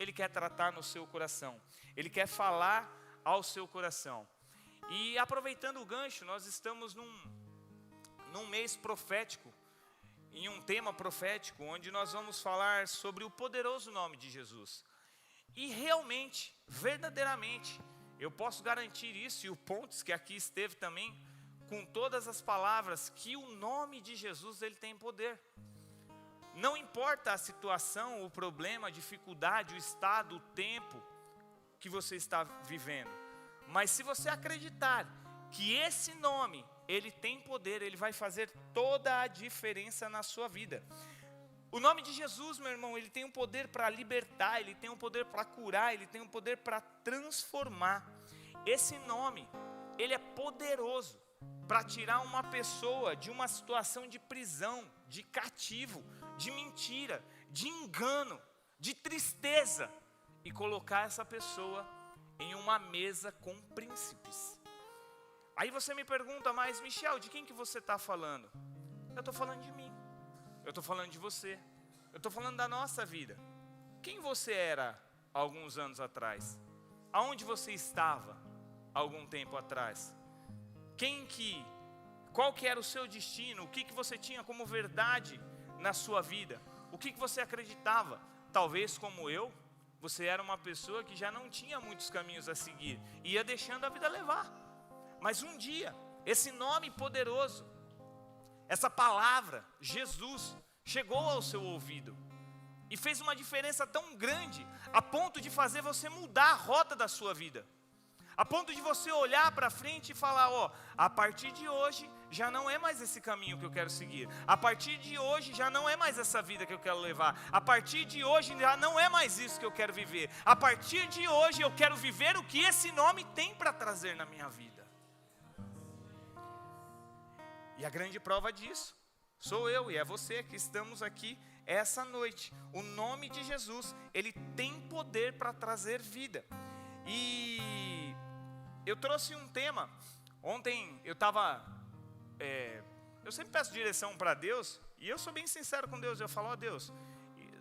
Ele quer tratar no seu coração. Ele quer falar ao seu coração. E aproveitando o gancho, nós estamos num mês profético, em um tema profético, onde nós vamos falar sobre o poderoso nome de Jesus. E realmente, verdadeiramente, eu posso garantir isso, e o Pontes, que aqui esteve também, com todas as palavras, que o nome de Jesus, ele tem poder. Não importa a situação, o problema, a dificuldade, o estado, o tempo que você está vivendo. Mas se você acreditar que esse nome, ele tem poder, ele vai fazer toda a diferença na sua vida. O nome de Jesus, meu irmão, ele tem um poder para libertar, ele tem um poder para curar, ele tem um poder para transformar. Esse nome, ele é poderoso para tirar uma pessoa de uma situação de prisão, de cativo, de mentira, de engano, de tristeza, e colocar essa pessoa em uma mesa com príncipes. Aí você me pergunta, mas Michel, de quem que você está falando? Eu estou falando de mim. Eu estou falando de você. Eu estou falando da nossa vida. Quem você era há alguns anos atrás? Aonde você estava há algum tempo atrás? Qual que era o seu destino? O que você tinha como verdade na sua vida? O que você acreditava? Talvez como eu, você era uma pessoa que já não tinha muitos caminhos a seguir, ia deixando a vida levar. Mas um dia, esse nome poderoso, essa palavra, Jesus, chegou ao seu ouvido e fez uma diferença tão grande, a ponto de fazer você mudar a rota da sua vida, a ponto de você olhar para frente e falar, a partir de hoje já não é mais esse caminho que eu quero seguir, a partir de hoje já não é mais essa vida que eu quero levar, a partir de hoje já não é mais isso que eu quero viver, a partir de hoje eu quero viver o que esse nome tem para trazer na minha vida. E a grande prova disso sou eu e é você que estamos aqui essa noite. O nome de Jesus, ele tem poder para trazer vida. E eu trouxe um tema. Ontem eu estava... eu sempre peço direção para Deus, e eu sou bem sincero com Deus. Eu falo, Deus,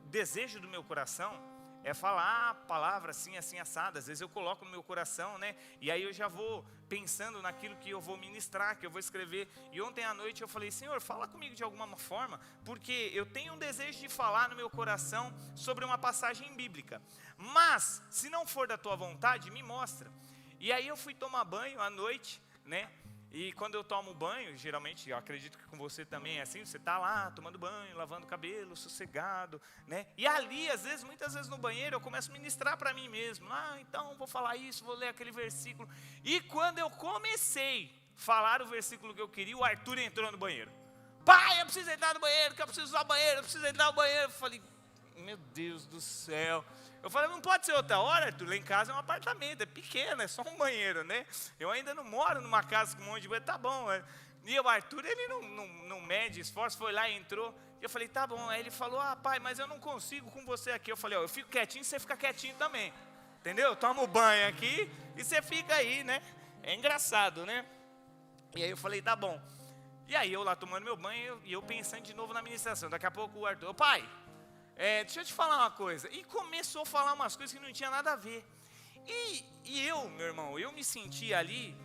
desejo do meu coração é falar a palavra assim, assim, assada. Às vezes eu coloco no meu coração, né? E aí eu já vou pensando naquilo que eu vou ministrar, que eu vou escrever. E ontem à noite eu falei, Senhor, fala comigo de alguma forma, porque eu tenho um desejo de falar no meu coração sobre uma passagem bíblica. Mas, se não for da tua vontade, me mostra. E aí eu fui tomar banho à noite, né? E quando eu tomo banho, geralmente, eu acredito que com você também é assim, você está lá tomando banho, lavando o cabelo, sossegado, né? E ali, muitas vezes no banheiro, eu começo a ministrar para mim mesmo. Então vou falar isso, vou ler aquele versículo. E quando eu comecei a falar o versículo que eu queria, o Arthur entrou no banheiro. Pai, eu preciso entrar no banheiro, que eu preciso usar o banheiro, eu preciso entrar no banheiro. Eu falei, meu Deus do céu. Eu falei, não pode ser outra hora, Arthur, lá em casa é um apartamento, é pequeno, é só um banheiro, né? Eu ainda não moro numa casa com um monte de banheiro, tá bom. E o Arthur, ele não mede esforço, foi lá e entrou. E eu falei, tá bom. Aí ele falou, pai, mas eu não consigo com você aqui. Eu falei, eu fico quietinho, você fica quietinho também. Entendeu? Toma o banho aqui e você fica aí, né? É engraçado, né? E aí eu falei, tá bom. E aí eu lá tomando meu banho e eu pensando de novo na ministração. Daqui a pouco o Arthur, pai... deixa eu te falar uma coisa. E começou a falar umas coisas que não tinha nada a ver. E eu, meu irmão, eu me senti ali,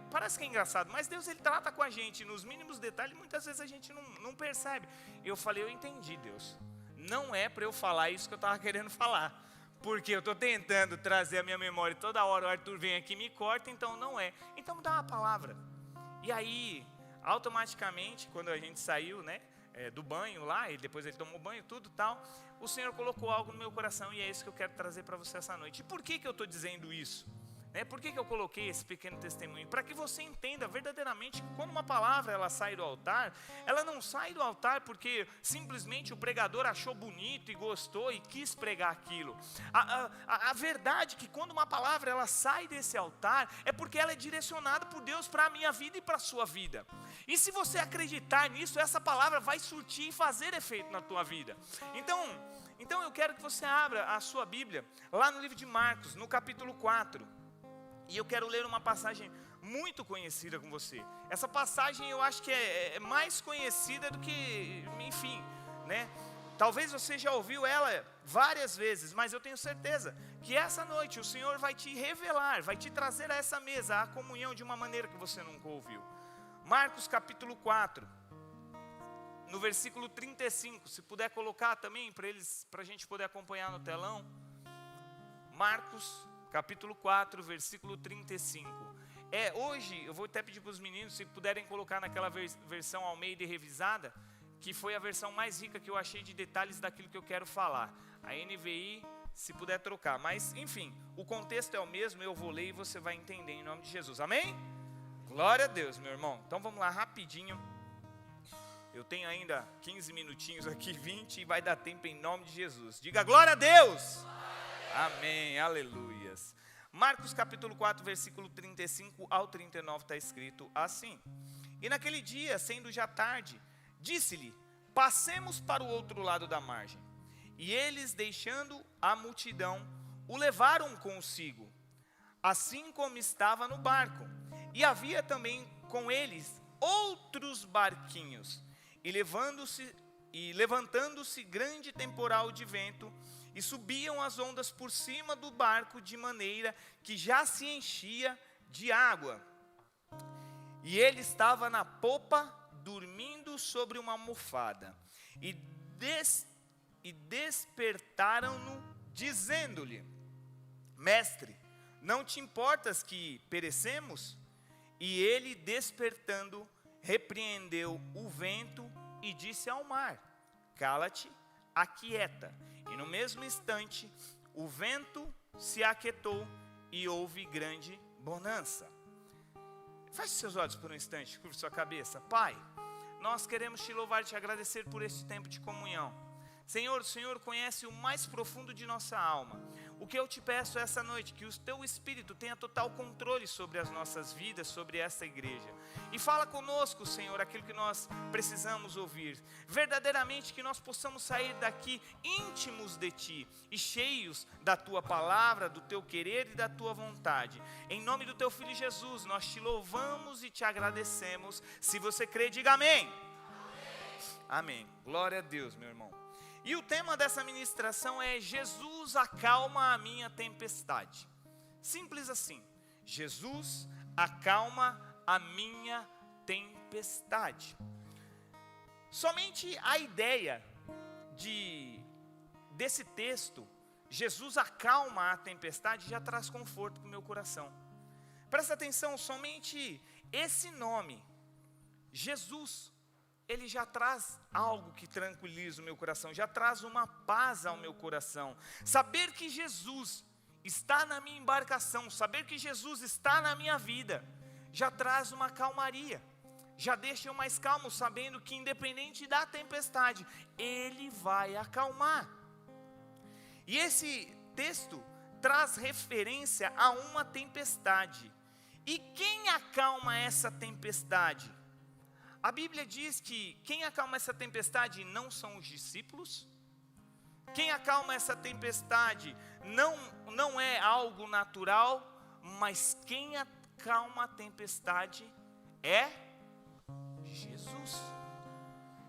parece que é engraçado, mas Deus, ele trata com a gente nos mínimos detalhes, muitas vezes a gente não percebe. Eu falei, eu entendi, Deus. Não é para eu falar isso que eu estava querendo falar, porque eu estou tentando trazer a minha memória, e toda hora o Arthur vem aqui e me corta, então não é. Então me dá uma palavra. E aí, automaticamente, quando a gente saiu, né? Do banho lá, e depois ele tomou banho, tudo tal, o Senhor colocou algo no meu coração, e é isso que eu quero trazer para você essa noite. E por que eu estou dizendo isso? Por que eu coloquei esse pequeno testemunho? Para que você entenda verdadeiramente que quando uma palavra ela sai do altar, ela não sai do altar porque simplesmente o pregador achou bonito e gostou e quis pregar aquilo. A verdade é que quando uma palavra ela sai desse altar, é porque ela é direcionada por Deus para a minha vida e para a sua vida. E se você acreditar nisso, essa palavra vai surtir e fazer efeito na tua vida. Então eu quero que você abra a sua Bíblia, lá no livro de Marcos, no capítulo 4. E eu quero ler uma passagem muito conhecida com você. Essa passagem eu acho que é mais conhecida do que, enfim, né? Talvez você já ouviu ela várias vezes, mas eu tenho certeza que essa noite o Senhor vai te revelar, vai te trazer a essa mesa a comunhão de uma maneira que você nunca ouviu. Marcos capítulo 4, no versículo 35, se puder colocar também para a gente poder acompanhar no telão. Marcos capítulo 4, versículo 35. Hoje eu vou até pedir para os meninos, se puderem colocar naquela versão Almeida e revisada, que foi a versão mais rica que eu achei de detalhes daquilo que eu quero falar. A NVI, se puder trocar. Mas, enfim, o contexto é o mesmo, eu vou ler e você vai entender em nome de Jesus. Amém? Glória a Deus, meu irmão. Então vamos lá, rapidinho. Eu tenho ainda 15 minutinhos aqui, 20, e vai dar tempo em nome de Jesus. Diga glória a Deus! Amém, aleluias. Marcos capítulo 4, versículo 35 ao 39 está escrito assim. E naquele dia, sendo já tarde, disse-lhe, passemos para o outro lado da margem. E eles, deixando a multidão, o levaram consigo, assim como estava no barco. E havia também com eles outros barquinhos. E levantando-se grande temporal de vento, e subiam as ondas por cima do barco, de maneira que já se enchia de água. E ele estava na popa, dormindo sobre uma almofada. E despertaram-no, dizendo-lhe, mestre, não te importas que perecemos? E ele, despertando, repreendeu o vento e disse ao mar, cala-te, aquieta. E no mesmo instante, o vento se aquietou e houve grande bonança. Feche seus olhos por um instante, curva sua cabeça. Pai, nós queremos te louvar e te agradecer por este tempo de comunhão. Senhor, o Senhor conhece o mais profundo de nossa alma. O que eu te peço essa noite, que o teu Espírito tenha total controle sobre as nossas vidas, sobre essa igreja. E fala conosco, Senhor, aquilo que nós precisamos ouvir. Verdadeiramente que nós possamos sair daqui íntimos de Ti e cheios da Tua palavra, do Teu querer e da Tua vontade. Em nome do Teu Filho Jesus, nós te louvamos e te agradecemos. Se você crê, diga amém. Amém. Glória a Deus, meu irmão. E o tema dessa ministração é Jesus acalma a minha tempestade. Simples assim. Jesus acalma a minha tempestade. Somente a ideia desse texto, Jesus acalma a tempestade, já traz conforto para o meu coração. Presta atenção, somente esse nome, Jesus, ele já traz algo que tranquiliza o meu coração, já traz uma paz ao meu coração. Saber que Jesus está na minha embarcação, saber que Jesus está na minha vida, já traz uma calmaria, já deixa eu mais calmo, sabendo que independente da tempestade, Ele vai acalmar. E esse texto traz referência a uma tempestade. E quem acalma essa tempestade? A Bíblia diz que quem acalma essa tempestade não são os discípulos. Quem acalma essa tempestade não é algo natural, mas quem acalma a tempestade é Jesus.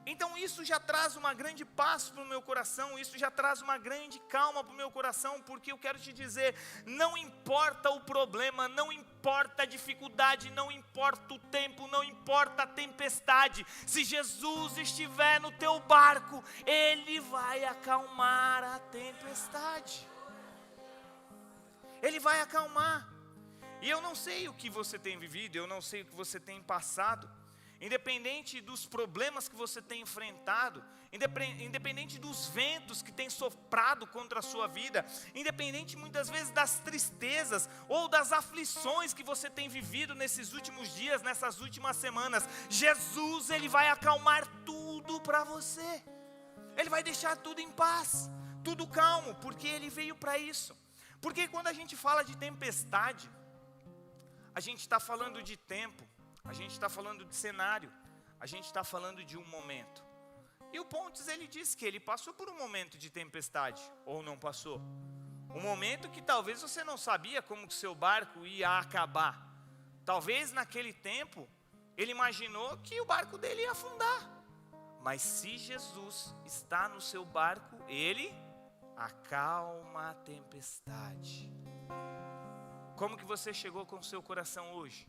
Então isso já traz uma grande paz para o meu coração, isso já traz uma grande calma para o meu coração, porque eu quero te dizer, não importa o problema, não importa a dificuldade, não importa o tempo, não importa a tempestade, se Jesus estiver no teu barco, Ele vai acalmar a tempestade. Ele vai acalmar. E eu não sei o que você tem vivido, eu não sei o que você tem passado. Independente dos problemas que você tem enfrentado, independente dos ventos que tem soprado contra a sua vida, independente muitas vezes das tristezas ou das aflições que você tem vivido nesses últimos dias, nessas últimas semanas, Jesus, Ele vai acalmar tudo para você. Ele vai deixar tudo em paz, tudo calmo, porque Ele veio para isso. Porque quando a gente fala de tempestade, a gente está falando de tempo, a gente está falando de cenário, a gente está falando de um momento. E o Pontes, ele disse que ele passou por um momento de tempestade, ou não passou? Um momento que talvez você não sabia como que seu barco ia acabar. Talvez naquele tempo, ele imaginou que o barco dele ia afundar. Mas se Jesus está no seu barco, Ele acalma a tempestade. Como que você chegou com o seu coração hoje?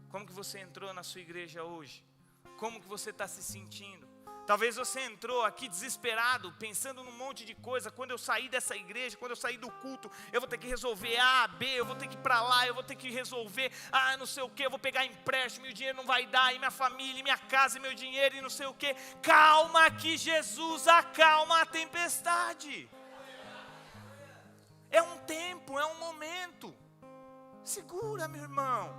Como que você entrou na sua igreja hoje? Como que você está se sentindo? Talvez você entrou aqui desesperado, pensando num monte de coisa. Quando eu sair dessa igreja, quando eu sair do culto, eu vou ter que resolver A, B, eu vou ter que ir para lá, eu vou ter que resolver, não sei o que, eu vou pegar empréstimo e o dinheiro não vai dar, e minha família, e minha casa, e meu dinheiro, e não sei o que. Calma que Jesus acalma a tempestade. É um tempo, é um momento. Segura, meu irmão.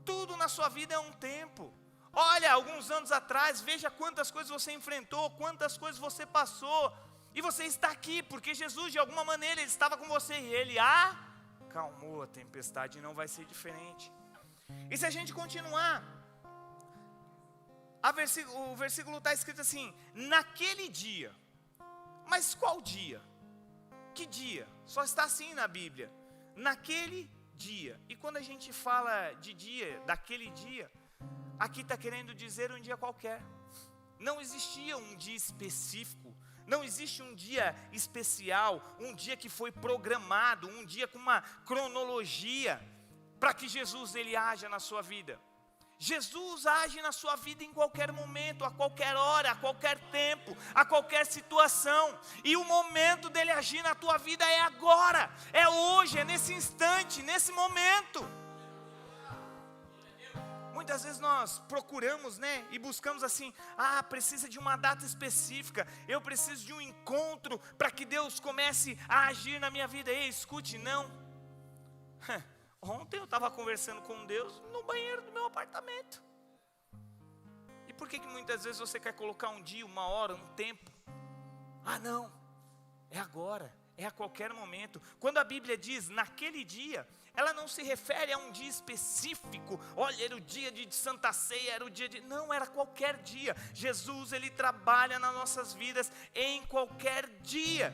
Tudo na sua vida é um tempo. Olha, alguns anos atrás, veja quantas coisas você enfrentou, quantas coisas você passou. E você está aqui, porque Jesus, de alguma maneira, Ele estava com você. E Ele acalmou a tempestade, e não vai ser diferente. E se a gente continuar, o versículo está escrito assim: naquele dia. Mas qual dia? Que dia? Só está assim na Bíblia. Naquele dia. E quando a gente fala de dia, daquele dia, aqui está querendo dizer um dia qualquer. Não existia um dia específico. Não existe um dia especial, um dia que foi programado, um dia com uma cronologia para que Jesus ele haja na sua vida. Jesus age na sua vida em qualquer momento, a qualquer hora, a qualquer tempo, a qualquer situação. E o momento dele agir na tua vida é agora, é hoje, é nesse instante, nesse momento. Muitas vezes nós procuramos, e buscamos assim, precisa de uma data específica, eu preciso de um encontro para que Deus comece a agir na minha vida. Ei, escute, não. Ontem eu estava conversando com Deus no banheiro do meu apartamento. E por que muitas vezes você quer colocar um dia, uma hora, um tempo? Não, é agora, é a qualquer momento. Quando a Bíblia diz naquele dia, ela não se refere a um dia específico. Olha, era o dia de Santa Ceia, era o dia de... Não, era qualquer dia. Jesus, Ele trabalha nas nossas vidas em qualquer dia.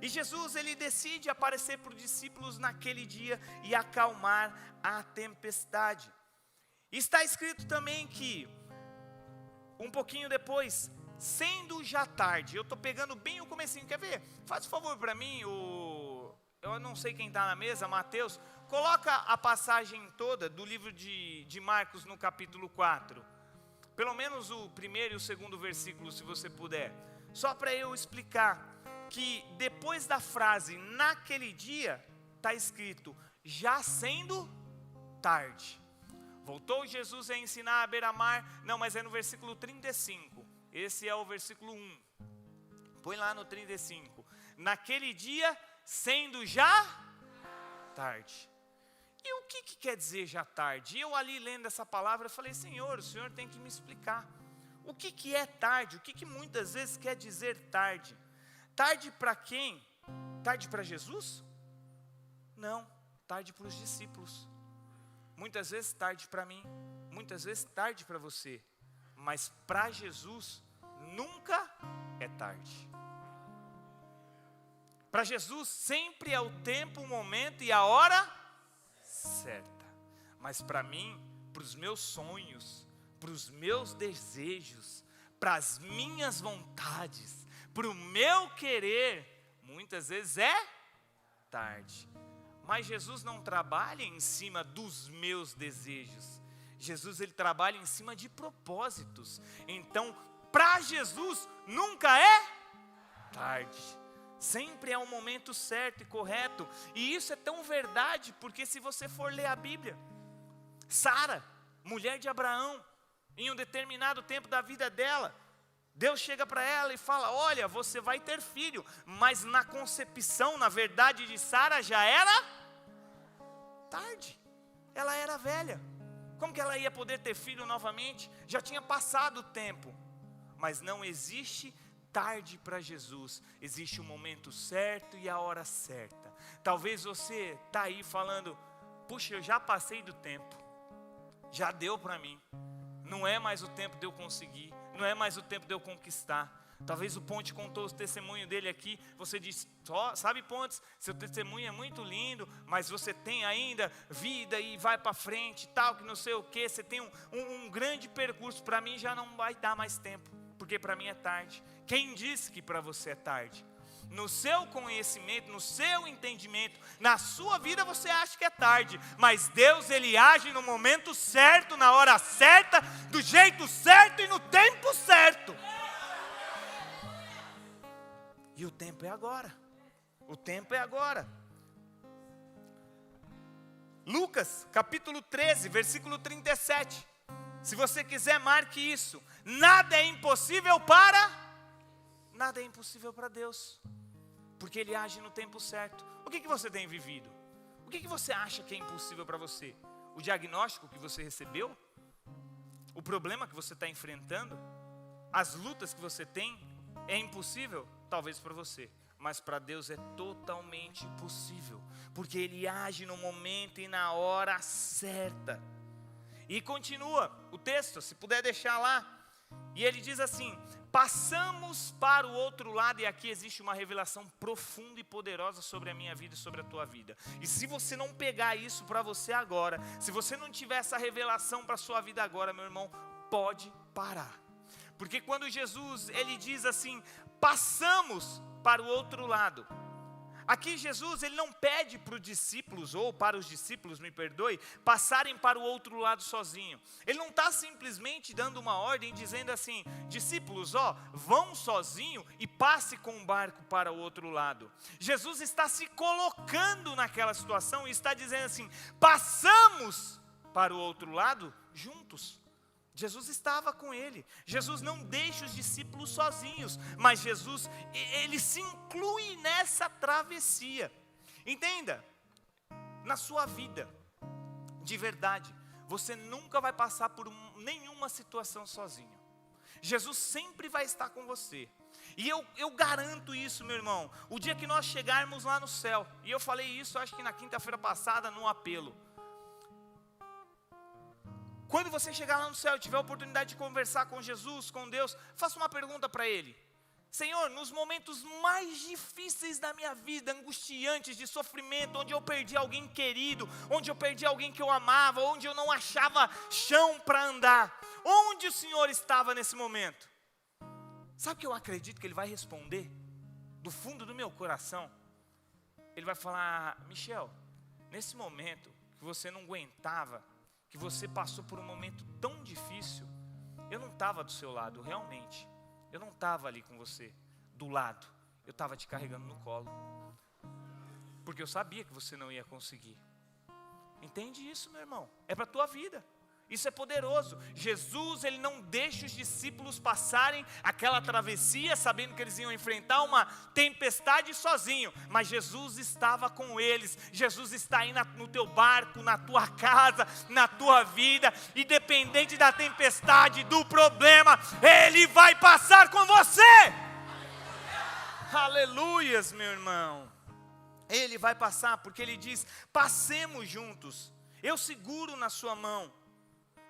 E Jesus, Ele decide aparecer para os discípulos naquele dia e acalmar a tempestade. Está escrito também que, um pouquinho depois, sendo já tarde, eu estou pegando bem o comecinho, quer ver? Faz um favor para mim, eu não sei quem está na mesa, Mateus, coloca a passagem toda do livro de Marcos no capítulo 4. Pelo menos o primeiro e o segundo versículo, se você puder. Só para eu explicar que depois da frase naquele dia, está escrito já sendo tarde. Voltou Jesus a ensinar à beira-mar. Não, mas é no versículo 35. Esse é o versículo 1. Põe lá no 35. Naquele dia, sendo já tarde. E o que quer dizer já tarde? Eu ali lendo essa palavra, eu falei, Senhor, o Senhor tem que me explicar. O que é tarde? O que muitas vezes quer dizer tarde? Tarde para quem? Tarde para Jesus? Não, tarde para os discípulos. Muitas vezes tarde para mim, muitas vezes tarde para você. Mas para Jesus nunca é tarde. Para Jesus sempre é o tempo, o momento e a hora certa. Mas para mim, para os meus sonhos, para os meus desejos, para as minhas vontades, para o meu querer, muitas vezes é tarde. Mas Jesus não trabalha em cima dos meus desejos. Jesus, Ele trabalha em cima de propósitos. Então, para Jesus, nunca é tarde. Sempre é o momento certo e correto. E isso é tão verdade, porque se você for ler a Bíblia, Sara, mulher de Abraão, em um determinado tempo da vida dela, Deus chega para ela e fala, olha, você vai ter filho. Mas na concepção, na verdade de Sara, já era tarde. Ela era velha. Como que ela ia poder ter filho novamente? Já tinha passado o tempo. Mas não existe tarde para Jesus. Existe o momento certo e a hora certa. Talvez você está aí falando, puxa, eu já passei do tempo. Já deu para mim. Não é mais o tempo de eu conseguir. Não é mais o tempo de eu conquistar. Talvez o Ponte contou o testemunho dele aqui. Você disse, sabe, Pontes, seu testemunho é muito lindo, mas você tem ainda vida e vai para frente, tal, que não sei o que. Você tem um grande percurso. Para mim já não vai dar mais tempo, porque para mim é tarde. Quem disse que para você é tarde? No seu conhecimento, no seu entendimento, na sua vida você acha que é tarde, mas Deus, Ele age no momento certo, na hora certa, do jeito certo e no tempo certo. E o tempo é agora. O tempo é agora. Lucas, capítulo 13, versículo 37. Se você quiser, marque isso. Nada é impossível para Deus. Porque Ele age no tempo certo. O que você tem vivido? O que você acha que é impossível para você? O diagnóstico que você recebeu? O problema que você está enfrentando? As lutas que você tem? É impossível? Talvez para você. Mas para Deus é totalmente possível. Porque Ele age no momento e na hora certa. E continua o texto, se puder deixar lá. E ele diz assim: passamos para o outro lado, e aqui existe uma revelação profunda e poderosa sobre a minha vida e sobre a tua vida. E se você não pegar isso para você agora, se você não tiver essa revelação para a sua vida agora, meu irmão, pode parar. Porque quando Jesus, ele diz assim, passamos para o outro lado. Aqui Jesus, ele não pede para os discípulos, ou para os discípulos, me perdoe, passarem para o outro lado sozinho. Ele não está simplesmente dando uma ordem, dizendo assim, discípulos, vão sozinho e passe com o barco para o outro lado. Jesus está se colocando naquela situação e está dizendo assim, passamos para o outro lado juntos. Jesus estava com ele. Jesus não deixa os discípulos sozinhos, mas Jesus, ele se inclui nessa travessia. Entenda, na sua vida, de verdade, você nunca vai passar por nenhuma situação sozinho. Jesus sempre vai estar com você. E eu garanto isso, meu irmão, o dia que nós chegarmos lá no céu, e eu falei isso acho que na quinta-feira passada, num apelo. Quando você chegar lá no céu e tiver a oportunidade de conversar com Jesus, com Deus, faça uma pergunta para Ele. Senhor, nos momentos mais difíceis da minha vida, angustiantes, de sofrimento, onde eu perdi alguém querido, onde eu perdi alguém que eu amava, onde eu não achava chão para andar, onde o Senhor estava nesse momento? Sabe o que eu acredito que Ele vai responder? Do fundo do meu coração, Ele vai falar, Michel, nesse momento que você não aguentava, que você passou por um momento tão difícil, eu não estava do seu lado, realmente. Eu não estava ali com você, do lado. Eu estava te carregando no colo. Porque eu sabia que você não ia conseguir. Entende isso, meu irmão? É para a tua vida. Isso é poderoso. Jesus, ele não deixa os discípulos passarem aquela travessia, sabendo que eles iam enfrentar uma tempestade sozinho. Mas Jesus estava com eles. Jesus está aí no teu barco, na tua casa, na tua vida. Independente da tempestade, do problema, Ele vai passar com você. Aleluias, meu irmão. Ele vai passar, porque Ele diz, passemos juntos. Eu seguro na sua mão.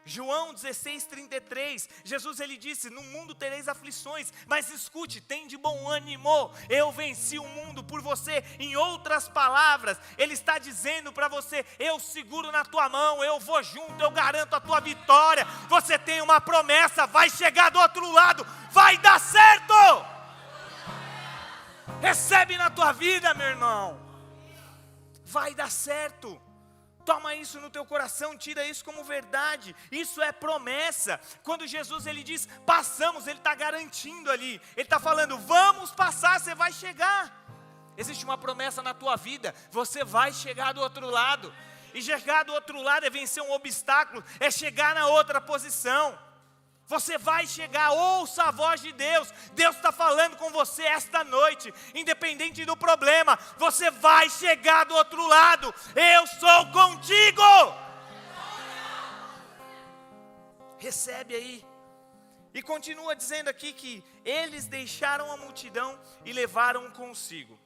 João 16:33, Jesus ele disse, no mundo tereis aflições, mas escute, tem de bom ânimo, eu venci o mundo por você. Em outras palavras, ele está dizendo para você, eu seguro na tua mão, eu vou junto, eu garanto a tua vitória. Você tem uma promessa, vai chegar do outro lado, vai dar certo. Recebe na tua vida, meu irmão, vai dar certo. Toma isso no teu coração, tira isso como verdade. Isso é promessa. Quando Jesus ele diz, passamos, ele está garantindo ali. Ele está falando, vamos passar, você vai chegar. Existe uma promessa na tua vida, você vai chegar do outro lado. E chegar do outro lado é vencer um obstáculo, é chegar na outra posição. Você vai chegar, ouça a voz de Deus. Deus está falando com você esta noite. Independente do problema, você vai chegar do outro lado. Eu sou contigo. Recebe aí. E continua dizendo aqui que eles deixaram a multidão e levaram consigo.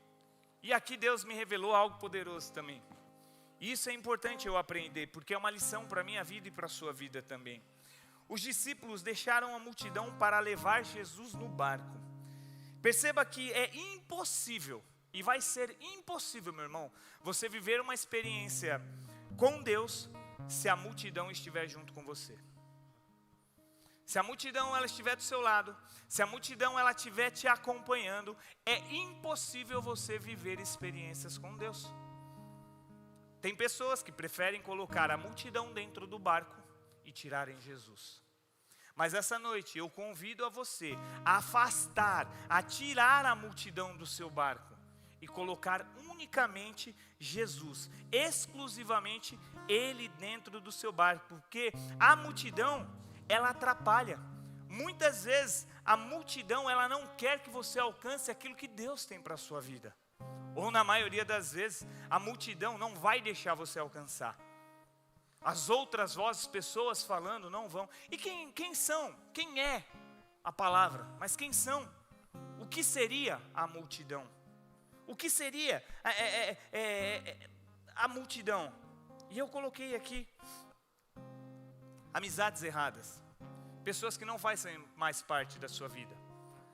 E aqui Deus me revelou algo poderoso também. Isso é importante eu aprender, porque é uma lição para a minha vida e para a sua vida também. Os discípulos deixaram a multidão para levar Jesus no barco. Perceba que é impossível, e vai ser impossível, meu irmão, você viver uma experiência com Deus se a multidão estiver junto com você. Se a multidão ela estiver do seu lado, se a multidão ela estiver te acompanhando, é impossível você viver experiências com Deus. Tem pessoas que preferem colocar a multidão dentro do barco e tirarem Jesus. Mas essa noite eu convido a você a afastar, a tirar a multidão do seu barco e colocar unicamente Jesus, exclusivamente Ele dentro do seu barco, porque a multidão, ela atrapalha. Muitas vezes a multidão, ela não quer que você alcance aquilo que Deus tem para a sua vida. Ou na maioria das vezes, a multidão não vai deixar você alcançar. As outras vozes, pessoas falando, não vão. E quem são? Quem é a palavra? Mas quem são? O que seria a multidão? O que seria a multidão? E eu coloquei aqui amizades erradas. Pessoas que não fazem mais parte da sua vida.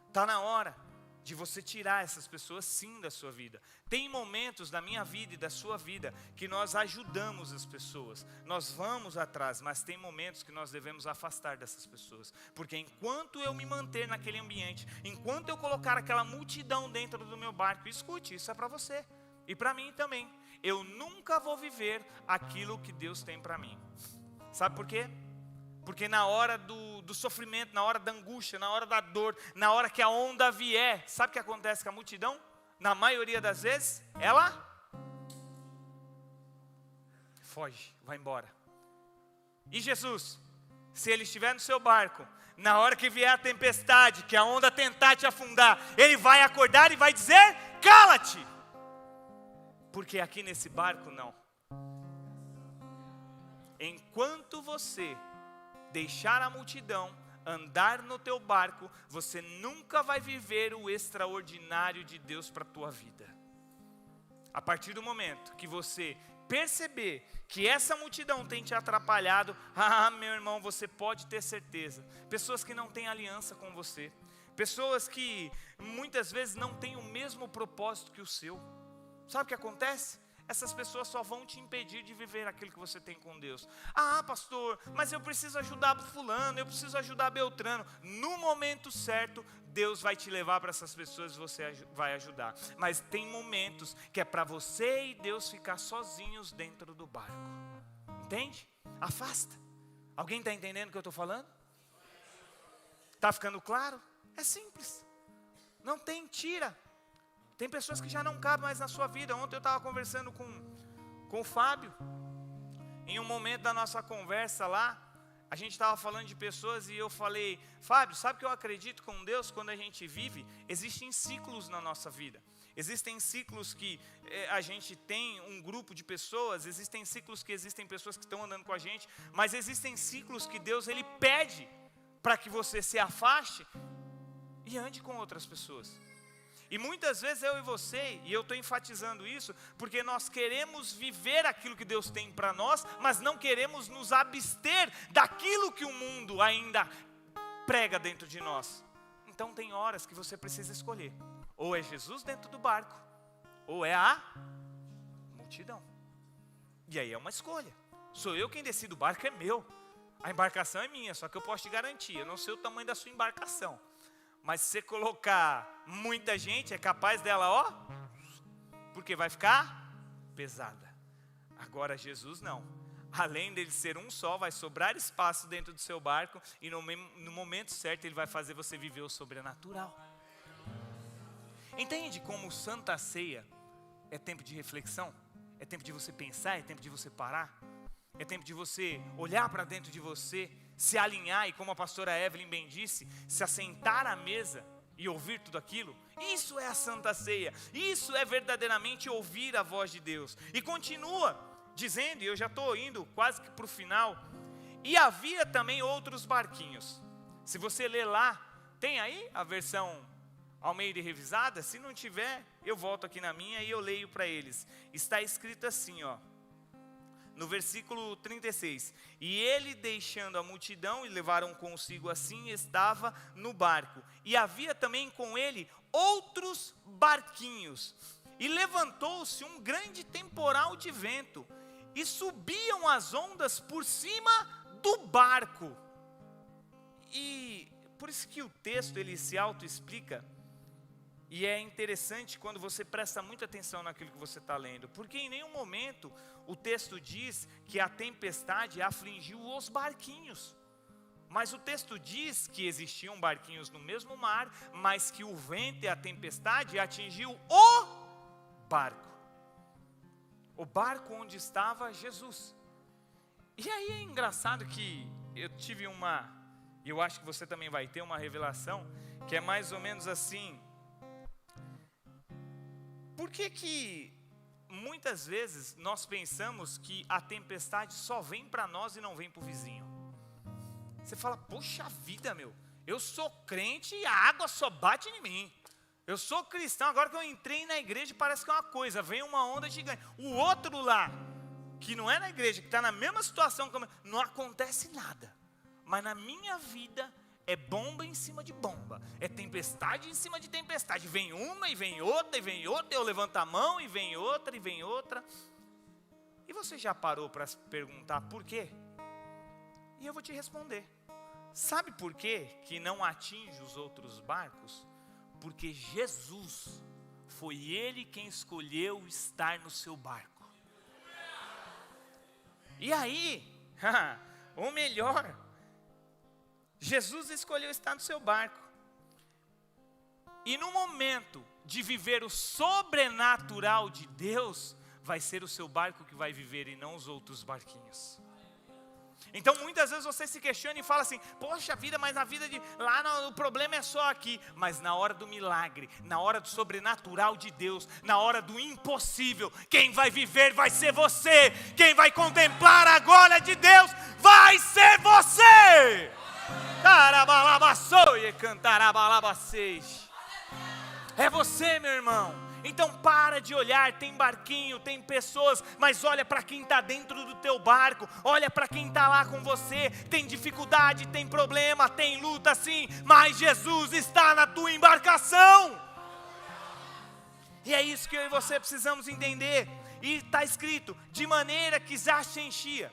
Está na hora de você tirar essas pessoas sim da sua vida. Tem momentos da minha vida e da sua vida que nós ajudamos as pessoas, nós vamos atrás, mas tem momentos que nós devemos afastar dessas pessoas, porque enquanto eu me manter naquele ambiente, enquanto eu colocar aquela multidão dentro do meu barco, escute, isso é para você e para mim também, eu nunca vou viver aquilo que Deus tem para mim. Sabe por quê? Porque na hora do sofrimento, na hora da angústia, na hora da dor, na hora que a onda vier, sabe o que acontece com a multidão? Na maioria das vezes, ela foge, vai embora. E Jesus, se Ele estiver no seu barco, na hora que vier a tempestade, que a onda tentar te afundar, Ele vai acordar e vai dizer, cala-te! Porque aqui nesse barco não. Enquanto você deixar a multidão andar no teu barco, você nunca vai viver o extraordinário de Deus para a tua vida. A partir do momento que você perceber que essa multidão tem te atrapalhado, meu irmão, você pode ter certeza. Pessoas que não têm aliança com você, pessoas que muitas vezes não têm o mesmo propósito que o seu. Sabe o que acontece? Essas pessoas só vão te impedir de viver aquilo que você tem com Deus. Ah, pastor, mas eu preciso ajudar fulano, eu preciso ajudar Beltrano. No momento certo, Deus vai te levar para essas pessoas e você vai ajudar. Mas tem momentos que é para você e Deus ficar sozinhos dentro do barco. Entende? Afasta. Alguém está entendendo o que eu estou falando? Está ficando claro? É simples. Não tem, tira. Tem pessoas que já não cabem mais na sua vida. Ontem eu estava conversando com o Fábio. Em um momento da nossa conversa lá, a gente estava falando de pessoas e eu falei, Fábio, sabe que eu acredito com Deus? Quando a gente vive, existem ciclos na nossa vida. Existem ciclos que a gente tem um grupo de pessoas, existem ciclos que existem pessoas que estão andando com a gente, mas existem ciclos que Deus Ele pede para que você se afaste e ande com outras pessoas. E muitas vezes eu e você, e eu estou enfatizando isso, porque nós queremos viver aquilo que Deus tem para nós, mas não queremos nos abster daquilo que o mundo ainda prega dentro de nós. Então tem horas que você precisa escolher, ou é Jesus dentro do barco, ou é a multidão. E aí é uma escolha, sou eu quem decide, o barco é meu, a embarcação é minha, só que eu posso te garantir, eu não sei o tamanho da sua embarcação. Mas se você colocar muita gente, é capaz dela, ó, porque vai ficar pesada. Agora Jesus não. Além dele ser um só, vai sobrar espaço dentro do seu barco e no momento certo ele vai fazer você viver o sobrenatural. Entende como Santa Ceia é tempo de reflexão? É tempo de você pensar, é tempo de você parar? É tempo de você olhar para dentro de você, se alinhar e, como a pastora Evelyn bem disse, se assentar à mesa e ouvir tudo aquilo. Isso é a Santa Ceia. Isso é verdadeiramente ouvir a voz de Deus. E continua dizendo, e eu já estou indo quase que para o final, e havia também outros barquinhos. Se você ler lá, tem aí a versão Almeida e revisada? Se não tiver, eu volto aqui na minha e eu leio para eles. Está escrito assim, ó. No versículo 36, e ele deixando a multidão, e levaram consigo assim, estava no barco. E havia também com ele outros barquinhos. E levantou-se um grande temporal de vento, e subiam as ondas por cima do barco. E por isso que o texto ele se autoexplica. E é interessante quando você presta muita atenção naquilo que você está lendo, porque em nenhum momento o texto diz que a tempestade afligiu os barquinhos. Mas o texto diz que existiam barquinhos no mesmo mar, mas que o vento e a tempestade atingiu o barco. O barco onde estava Jesus. E aí é engraçado que eu tive e eu acho que você também vai ter uma revelação, que é mais ou menos assim. Por que muitas vezes nós pensamos que a tempestade só vem para nós e não vem para o vizinho? Você fala, poxa vida, eu sou crente e a água só bate em mim. Eu sou cristão, agora que eu entrei na igreja parece que é uma coisa, vem uma onda gigante. O outro lá, que não é na igreja, que está na mesma situação, não acontece nada. Mas na minha vida é bomba em cima de bomba, é tempestade em cima de tempestade. Vem uma e vem outra e vem outra, eu levanto a mão e vem outra e vem outra. E você já parou para se perguntar por quê? E eu vou te responder. Sabe por quê que não atinge os outros barcos? Porque Jesus, foi Ele quem escolheu estar no seu barco. E aí, ou melhor, Jesus escolheu estar no seu barco. E no momento de viver o sobrenatural de Deus, vai ser o seu barco que vai viver e não os outros barquinhos. Então muitas vezes você se questiona e fala assim, poxa vida, mas na vida de lá o problema é só aqui. Mas na hora do milagre, na hora do sobrenatural de Deus, na hora do impossível, quem vai viver vai ser você. Quem vai contemplar a glória de Deus vai ser você. É você, meu irmão. Então para de olhar, tem barquinho, tem pessoas, mas olha para quem está dentro do teu barco, olha para quem está lá com você. Tem dificuldade, tem problema, tem luta sim, mas Jesus está na tua embarcação. E é isso que eu e você precisamos entender. E está escrito, de maneira que já se enchia.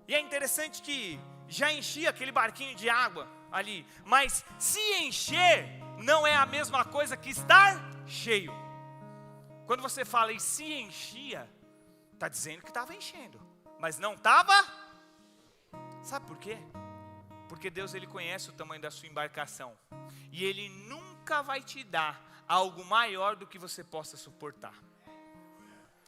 E é interessante que já enchia aquele barquinho de água ali, mas se encher não é a mesma coisa que estar cheio. Quando você fala e se enchia, está dizendo que estava enchendo, mas não estava. Sabe por quê? Porque Deus ele conhece o tamanho da sua embarcação, e Ele nunca vai te dar algo maior do que você possa suportar.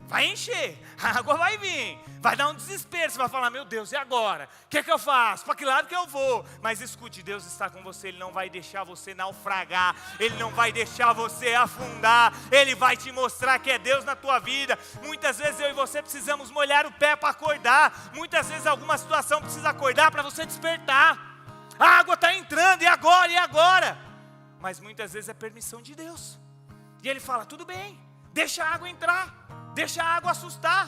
Vai encher, a água vai vir, vai dar um desespero, você vai falar, meu Deus, e agora? O que é que eu faço? Para que lado que eu vou? Mas escute, Deus está com você, Ele não vai deixar você naufragar, Ele não vai deixar você afundar, Ele vai te mostrar que é Deus na tua vida. Muitas vezes eu e você precisamos molhar o pé para acordar, muitas vezes alguma situação precisa acordar para você despertar. A água está entrando, e agora? E agora? Mas muitas vezes é permissão de Deus, e Ele fala, tudo bem, deixa a água entrar. Deixa a água assustar.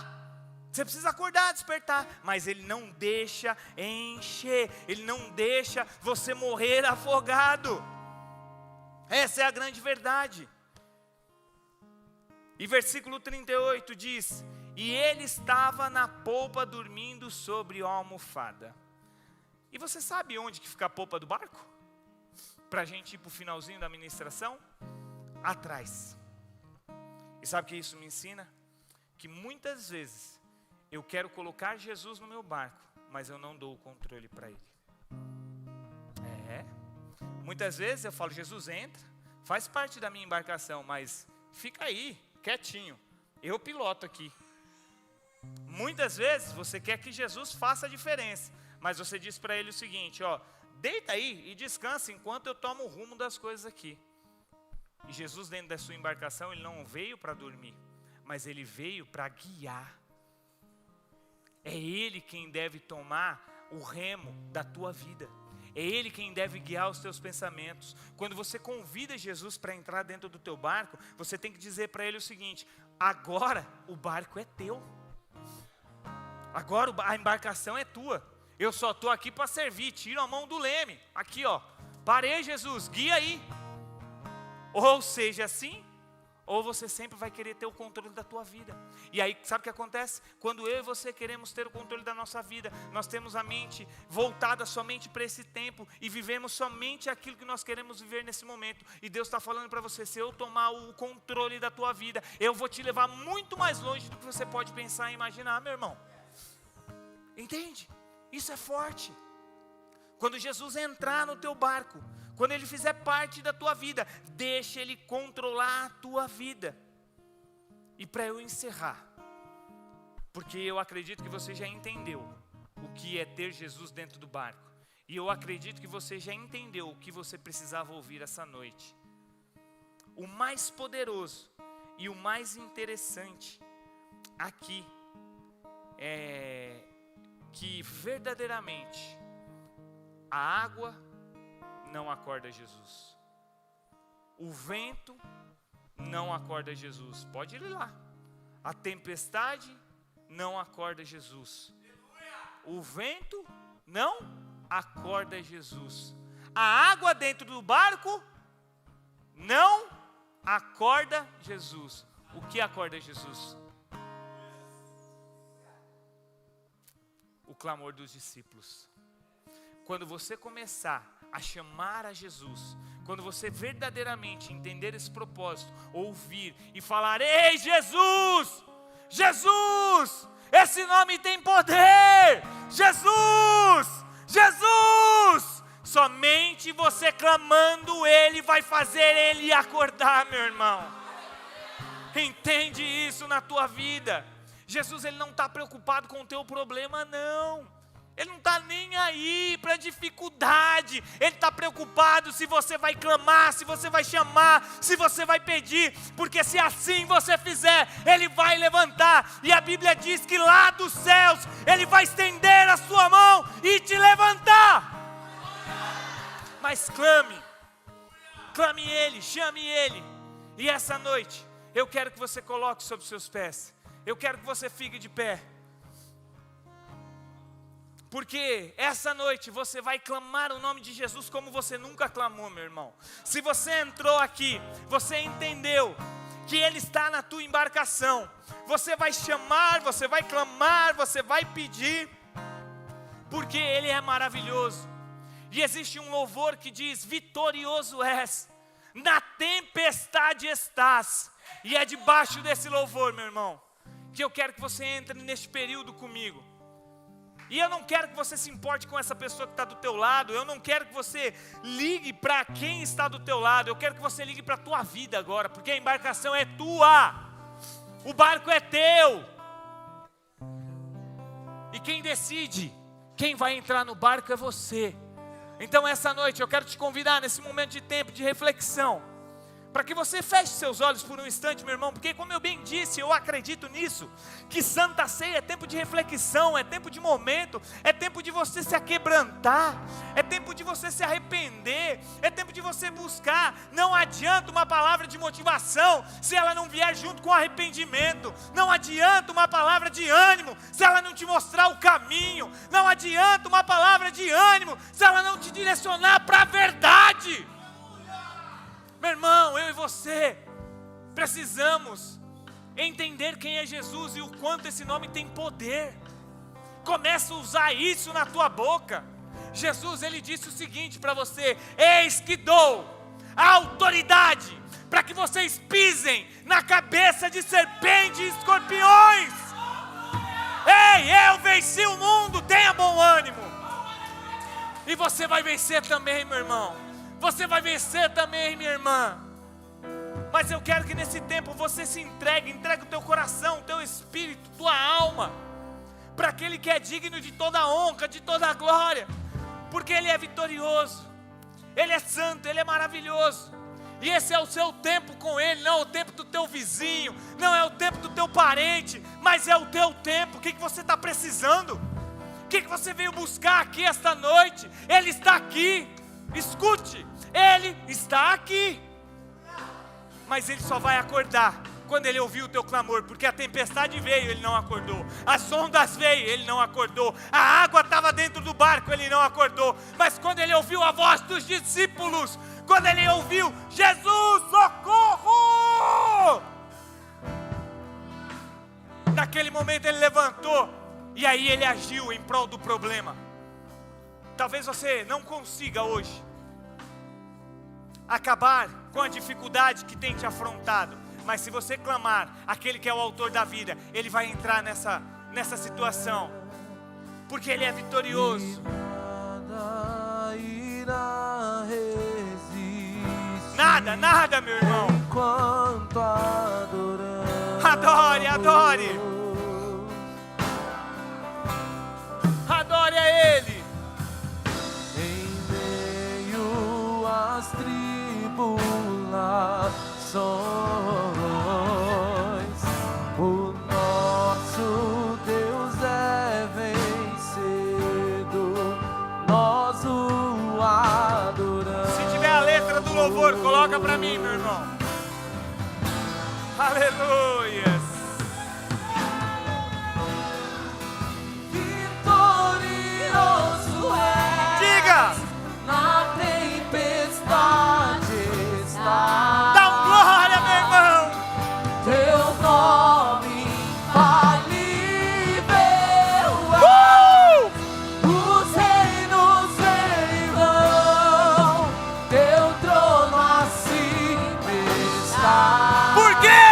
Você precisa acordar, despertar. Mas Ele não deixa encher. Ele não deixa você morrer afogado. Essa é a grande verdade. E versículo 38 diz, e ele estava na polpa dormindo sobre a almofada. E você sabe onde que fica a polpa do barco? Para a gente ir para o finalzinho da ministração? Atrás. E sabe o que isso me ensina? Que muitas vezes eu quero colocar Jesus no meu barco, mas eu não dou o controle para Ele. Muitas vezes eu falo, Jesus entra, faz parte da minha embarcação, mas fica aí, quietinho, eu piloto aqui. Muitas vezes você quer que Jesus faça a diferença, mas você diz para Ele o seguinte, deita aí e descansa enquanto eu tomo o rumo das coisas aqui. E Jesus dentro da sua embarcação, Ele não veio para dormir, mas Ele veio para guiar. É Ele quem deve tomar o remo da tua vida. É Ele quem deve guiar os teus pensamentos. Quando você convida Jesus para entrar dentro do teu barco, você tem que dizer para Ele o seguinte, agora o barco é teu. Agora a embarcação é tua. Eu só estou aqui para servir, tira a mão do leme. Aqui parei Jesus, guia aí. Ou seja assim, ou você sempre vai querer ter o controle da tua vida. E aí, sabe o que acontece? Quando eu e você queremos ter o controle da nossa vida, nós temos a mente voltada somente para esse tempo e vivemos somente aquilo que nós queremos viver nesse momento. E Deus está falando para você, se eu tomar o controle da tua vida, eu vou te levar muito mais longe do que você pode pensar e imaginar, meu irmão. Entende? Isso é forte. Quando Jesus entrar no teu barco, quando Ele fizer parte da tua vida, deixa Ele controlar a tua vida. E para eu encerrar, porque eu acredito que você já entendeu o que é ter Jesus dentro do barco. E eu acredito que você já entendeu o que você precisava ouvir essa noite. O mais poderoso e o mais interessante aqui é que verdadeiramente a água não acorda Jesus. O vento não acorda Jesus. Pode ir lá. A tempestade não acorda Jesus. O vento não acorda Jesus. A água dentro do barco não acorda Jesus. O que acorda Jesus? O clamor dos discípulos. Quando você começar a chamar a Jesus, quando você verdadeiramente entender esse propósito, ouvir e falar: ei Jesus, Jesus, esse nome tem poder, Jesus, Jesus, somente você clamando Ele vai fazer Ele acordar, meu irmão. Entende isso na tua vida. Jesus, Ele não está preocupado com o teu problema, não. Ele não está nem aí para dificuldade. Ele está preocupado se você vai clamar, se você vai chamar, se você vai pedir. Porque se assim você fizer, Ele vai levantar. E a Bíblia diz que lá dos céus Ele vai estender a sua mão e te levantar. Mas clame Ele, chame Ele. E essa noite eu quero que você coloque sobre os seus pés. Eu quero que você fique de pé. Porque essa noite você vai clamar o nome de Jesus como você nunca clamou, meu irmão. Se você entrou aqui, você entendeu que Ele está na tua embarcação. Você vai chamar, você vai clamar, você vai pedir. Porque Ele é maravilhoso. E existe um louvor que diz: vitorioso és, na tempestade estás. E é debaixo desse louvor, meu irmão, que eu quero que você entre neste período comigo. E eu não quero que você se importe com essa pessoa que está do teu lado. Eu não quero que você ligue para quem está do teu lado. Eu quero que você ligue para a tua vida agora. Porque a embarcação é tua. O barco é teu. E quem decide quem vai entrar no barco é você. Então essa noite eu quero te convidar nesse momento de tempo de reflexão, para que você feche seus olhos por um instante, meu irmão, porque como eu bem disse, eu acredito nisso, que Santa Ceia é tempo de reflexão, é tempo de momento, é tempo de você se aquebrantar, é tempo de você se arrepender, é tempo de você buscar. Não adianta uma palavra de motivação se ela não vier junto com arrependimento, não adianta uma palavra de ânimo se ela não te mostrar o caminho, não adianta uma palavra de ânimo se ela não te direcionar para a verdade. Meu irmão, eu e você precisamos entender quem é Jesus e o quanto esse nome tem poder. Começa a usar isso na tua boca. Jesus, Ele disse o seguinte para você: eis que dou a autoridade para que vocês pisem na cabeça de serpentes e escorpiões. Ei, eu venci o mundo, tenha bom ânimo. E você vai vencer também, meu irmão. Você vai vencer também, minha irmã. Mas eu quero que nesse tempo você se entregue o teu coração, o teu espírito, tua alma, para aquele que é digno de toda a honra, de toda a glória. Porque Ele é vitorioso, Ele é santo, Ele é maravilhoso. E esse é o seu tempo com Ele, não é o tempo do teu vizinho, não é o tempo do teu parente, mas é o teu tempo. O que você está precisando? O que você veio buscar aqui esta noite? Ele está aqui. Escute, Ele está aqui, mas Ele só vai acordar quando ele ouviu o teu clamor, porque a tempestade veio, ele não acordou, as ondas veio, ele não acordou, a água estava dentro do barco, ele não acordou, mas quando ele ouviu a voz dos discípulos, quando ele ouviu, Jesus, socorro! Naquele momento ele levantou, e aí ele agiu em prol do problema. Talvez você não consiga hoje acabar com a dificuldade que tem te afrontado, mas se você clamar, aquele que é o autor da vida, ele vai entrar nessa situação, porque ele é vitorioso. Nada, meu irmão. Enquanto adoramos, Adore a Ele. em meio às tribulações, o nosso Deus é vencido, nós o adoramos. Se tiver a letra do louvor, coloca para mim, meu irmão. Aleluias. Vitorioso é, Diga. na tempestade está. Dá um glória, meu irmão. Teu nome infalível é. Os reinos verão, teu trono acima está. Por quê?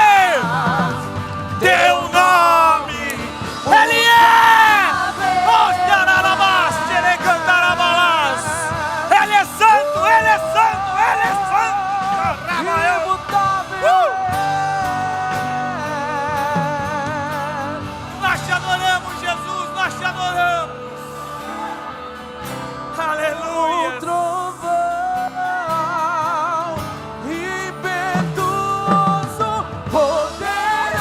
Teu nome, Ele é. Ele é santo, Ele é santo, Ele é santo. Nós te adoramos, Jesus, nós te adoramos. Aleluia. Trovão impetuoso,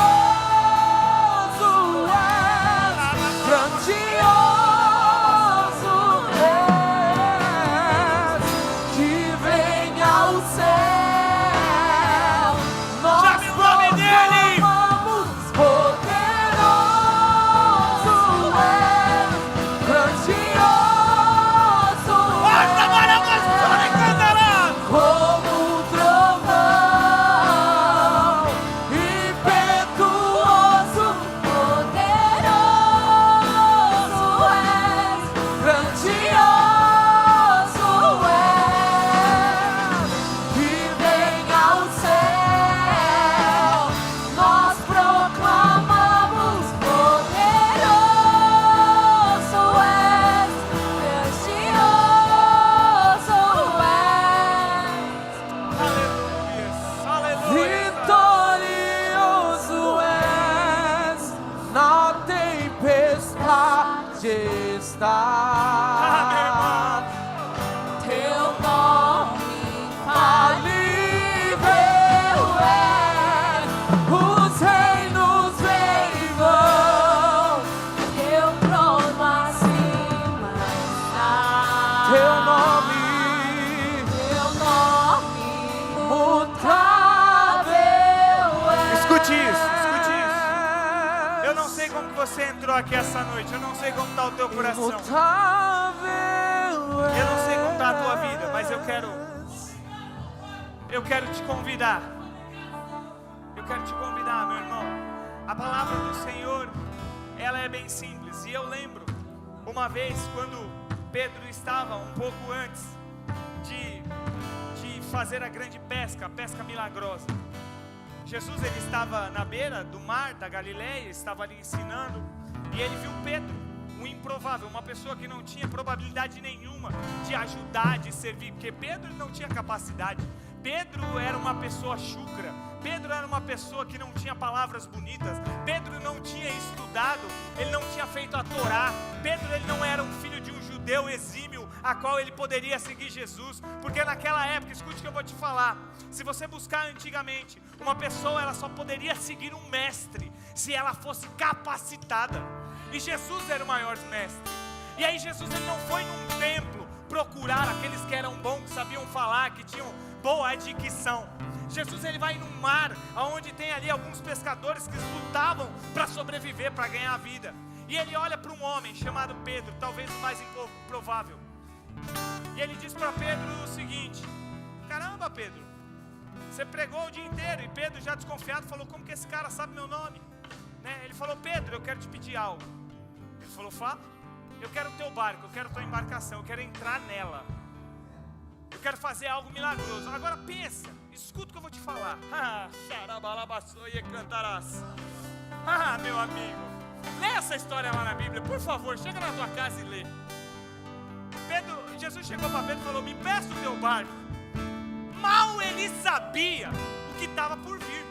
poderoso és, grandioso és, que vem ao céu. Nós Chame o nome dele. proclamamos, poderoso és, grandioso Basta agora, pastor, e cantará. como um trovão impetuoso, poderoso és, grandioso és, que vem ao céu. Nós proclamamos, poderoso és, grandioso és. Aleluia. Vitorioso és, na tempestade está. Teu nome infalível é, os reinos vêm e vão, teu trono acima está. Teu nome mutável é. Escute isso. Eu não sei como que você entrou aqui essa noite, eu não sei como está o teu coração, Imutável eu não sei como está a tua vida, mas eu quero te convidar. Eu quero te convidar, meu irmão. A palavra do Senhor, ela é bem simples. E eu lembro, uma vez, quando Pedro estava um pouco antes de fazer a grande pesca, a pesca milagrosa. Jesus, ele estava na beira do mar da Galileia, estava ali ensinando, e ele viu Pedro, um improvável, uma pessoa que não tinha probabilidade nenhuma de ajudar, de servir, porque Pedro não tinha capacidade. Pedro era uma pessoa chucra, Pedro era uma pessoa que não tinha palavras bonitas, Pedro não tinha estudado, ele não tinha feito a Torá, Pedro ele não era um filho de um judeu exímio, a qual ele poderia seguir Jesus, porque naquela época, escute o que eu vou te falar, se você buscar antigamente, uma pessoa ela só poderia seguir um mestre, se ela fosse capacitada, e Jesus era o maior mestre, e aí Jesus ele não foi num templo procurar aqueles que eram bons, que sabiam falar, que tinham boa dicção. Jesus ele vai num mar onde tem ali alguns pescadores que lutavam para sobreviver, para ganhar a vida. E ele olha para um homem chamado Pedro, talvez o mais improvável. E ele diz para Pedro o seguinte: caramba, Pedro, você pregou o dia inteiro. E Pedro, já desconfiado, falou: como que esse cara sabe meu nome? Né? Ele falou: Pedro, eu quero te pedir algo. Ele falou: fala. Eu quero o teu barco, eu quero a tua embarcação, eu quero entrar nela. Eu quero fazer algo milagroso. Agora pensa, escuta o que eu vou te falar. Meu amigo, lê essa história lá na Bíblia, por favor, chega na tua casa e lê. Jesus chegou para Pedro e falou: me empresta o teu barco. Mal ele sabia o que estava por vir.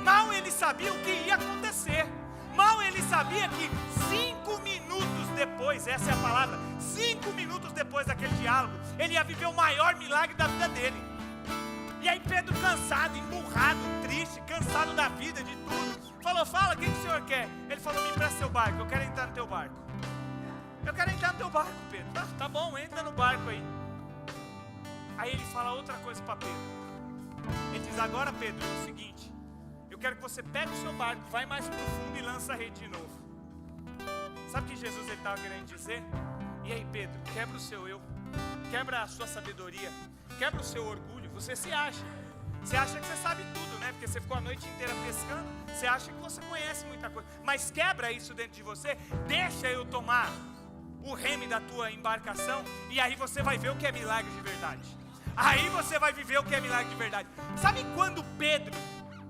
Mal ele sabia o que ia acontecer. Mal ele sabia que 5 minutos depois, essa é a palavra, 5 minutos depois daquele diálogo, ele ia viver o maior milagre da vida dele. E aí Pedro, cansado, emburrado, triste, cansado da vida, de tudo, falou: fala, o que o senhor quer? Ele falou: me empresta seu barco, eu quero entrar no teu barco. Eu quero entrar no teu barco, Pedro. Tá bom, entra no barco aí. Aí ele fala outra coisa para Pedro. Ele diz: agora, Pedro, é o seguinte, eu quero que você pegue o seu barco, vai mais profundo e lança a rede de novo. Sabe o que Jesus estava querendo dizer? E aí, Pedro, quebra o seu eu, quebra a sua sabedoria, quebra o seu orgulho. Você se acha. Você acha que você sabe tudo, né? Porque você ficou a noite inteira pescando. Você acha que você conhece muita coisa. Mas quebra isso dentro de você. Deixa eu tomar o reme da tua embarcação. E aí você vai ver o que é milagre de verdade. Aí você vai viver o que é milagre de verdade. Sabe quando Pedro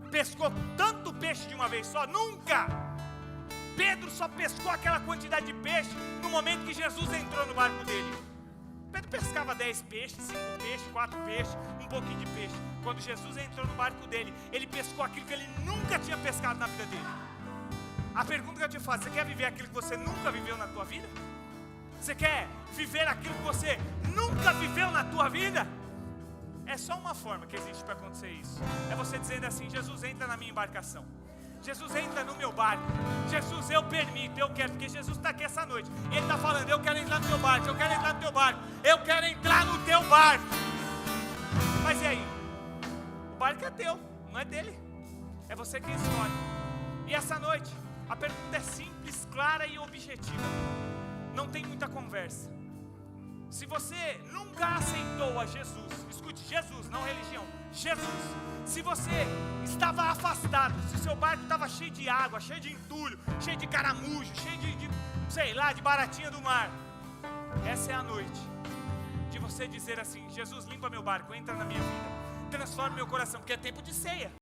pescou tanto peixe de uma vez só? Nunca! Pedro só pescou aquela quantidade de peixe no momento que Jesus entrou no barco dele. Pedro pescava 10 peixes, 5 peixes, 4 peixes, um pouquinho de peixe. Quando Jesus entrou no barco dele, ele pescou aquilo que ele nunca tinha pescado na vida dele. A pergunta que eu te faço: você quer viver aquilo que você nunca viveu na tua vida? Você quer viver aquilo que você nunca viveu na tua vida? É só uma forma que existe para acontecer isso. É você dizendo assim: Jesus, entra na minha embarcação. Jesus, entra no meu barco. Jesus, eu permito, eu quero. Porque Jesus está aqui essa noite e Ele está falando: eu quero entrar no teu barco, eu quero entrar no teu barco, eu quero entrar no teu barco. Mas e aí? O barco é teu, não é dele. É você quem escolhe. E essa noite, a pergunta é simples, clara e objetiva. Não tem muita conversa. Se você nunca aceitou a Jesus, escute, Jesus, não religião, Jesus. Se você estava afastado, se o seu barco estava cheio de água, cheio de entulho, cheio de caramujo, cheio de baratinha do mar, essa é a noite de você dizer assim: Jesus, limpa meu barco, entra na minha vida, transforma meu coração, porque é tempo de ceia.